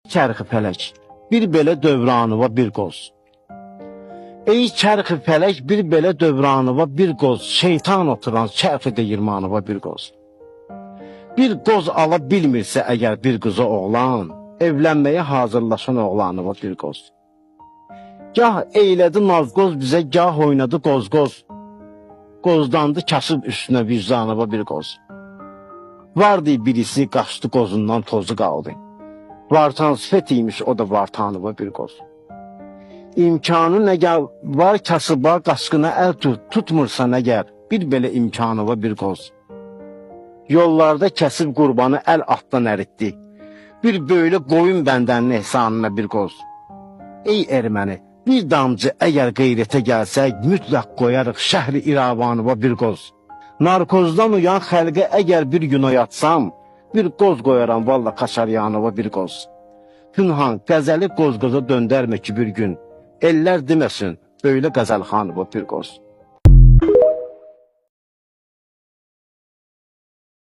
Çərxi fələk, bir belə dövranıva bir qoz. Ey çərxi fələk, bir belə dövranıva bir qoz, şeytan oturan çərxi deyirmanıva bir qoz. Bir qoz ala bilmirsə əgər bir qıza oğlan, evlənməyə hazırlaşan oğlanıva bir qoz. Gah eylədi nazqoz bizə, gah oynadı qoz-qoz. Qozdandı kasıb üstünə vicdanıva bir qoz. Vardı birisi, qaçdı qozundan tozu qaldı. Vartan sifət imiş, o da vartanıva bir qoz. İmkanı nəgər var kasıba, qaçqına əl tutmursan əgər, bir belə imkanıva bir qoz. Yollarda kəsib qurbanı əl atdan əritdi. Bir böyle qoyun bəndənin ehsanına bir qoz. Ey erməni, bir damcı əgər qeyrətə gəlsək, mütləq qoyarıq şəhri İravanıva bir qoz. Narkozdan uyan xəlqə əgər bir gün oyatsam, bir qoz qoyaram valla Kaşaryanova bir qoz. Pünhan qəzəli qoz-qoza döndərmə ki bir gün, eller deməsin, böyle Qəzəlxanova bir qoz.